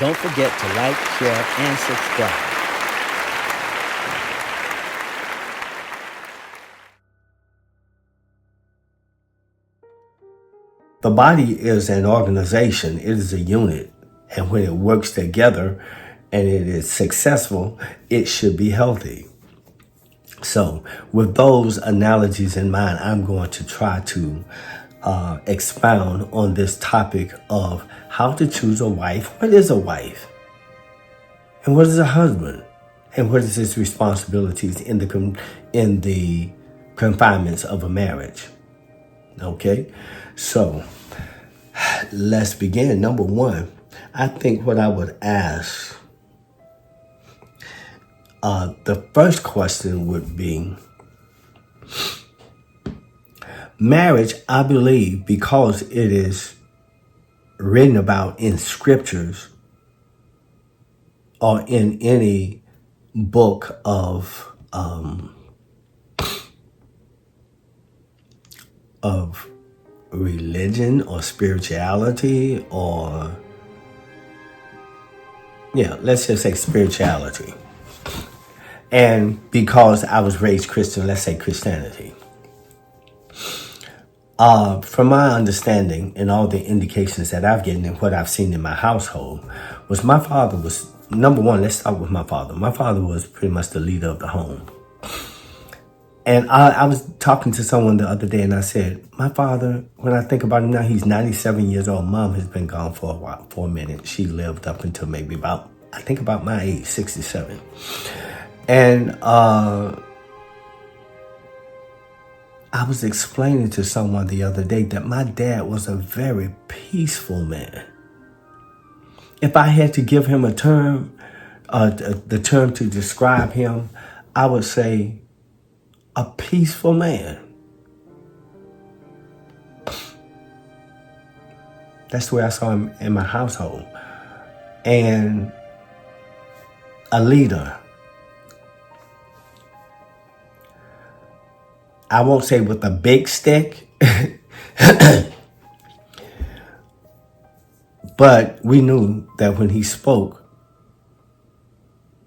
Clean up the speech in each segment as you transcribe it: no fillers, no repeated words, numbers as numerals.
Don't forget to like, share, and subscribe. The body is an organization, it is a unit, and when it works together and it is successful, it should be healthy. So, with those analogies in mind, I'm going to try to expound on this topic of how to choose a wife. What is a wife? And what is a husband? And what is his responsibilities in the confinements of a marriage? Okay, so let's begin. Number one, I think what I would ask, the first question would be, marriage, I believe, because it is written about in scriptures or in any book of religion or spirituality, or let's just say spirituality. And because I was raised Christian, let's say Christianity. From my understanding and all the indications that I've gotten and what I've seen in my household, was my father was, number one, let's start with my father. My father was pretty much the leader of the home. And I was talking to someone the other day and I said, my father, when I think about him now, he's 97 years old. Mom has been gone for a while, for a minute. She lived up until maybe about my age, 67. And I was explaining to someone the other day that my dad was a very peaceful man. If I had to give him a term, the term to describe him, I would say a peaceful man. That's the way I saw him in my household. And a leader. I won't say with a big stick, but we knew that when he spoke,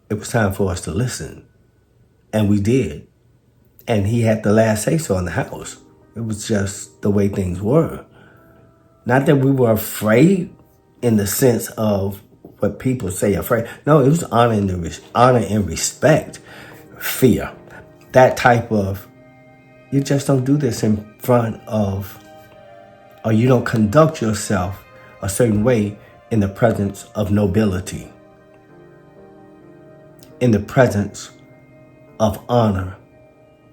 it was time for us to listen. And we did. And he had the last say-so in the house. It was just the way things were. Not that we were afraid in the sense of what people say afraid. No, it was honor and respect, fear. That type of, you just don't do this in front of, or you don't conduct yourself a certain way in the presence of nobility, in the presence of honor.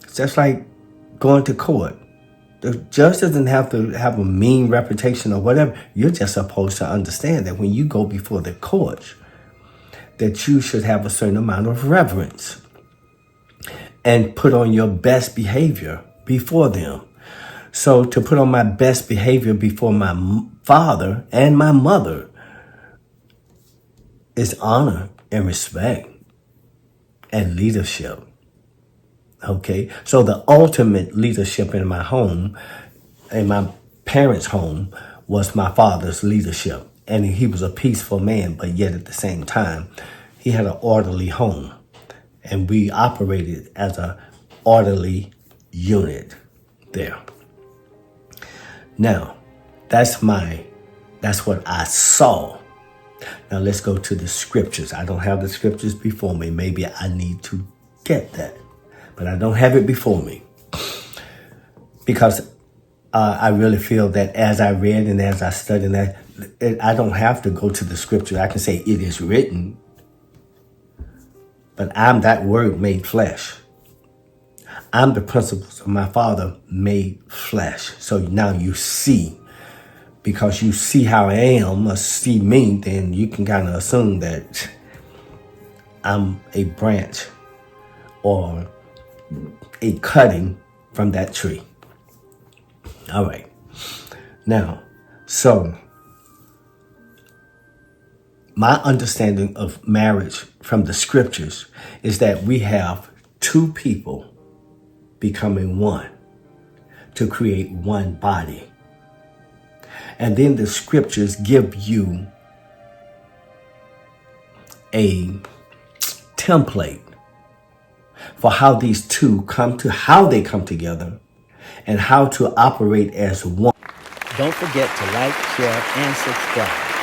It's just like going to court. The judge doesn't have to have a mean reputation or whatever. You're just supposed to understand that when you go before the court, that you should have a certain amount of reverence and put on your best behavior before them. So to put on my best behavior before my father and my mother is honor and respect and leadership. Okay, so the ultimate leadership in my home, in my parents' home, was my father's leadership. And he was a peaceful man, but yet at the same time, he had an orderly home. And we operated as an orderly unit there. Now, that's what I saw. Now let's go to the scriptures. I don't have the scriptures before me. Maybe I need to get that. But I don't have it before me. Because I really feel that as I read and as I studied that, I don't have to go to the scripture. I can say it is written. But I'm that word made flesh. I'm the principles of my father made flesh. So now you see, because you see how I am, or see me, then you can kind of assume that I'm a branch or a cutting from that tree. All right. Now, so my understanding of marriage from the scriptures is that we have two people becoming one to create one body. And then the scriptures give you a template for how these two come together and how to operate as one. Don't forget to like, share, and subscribe.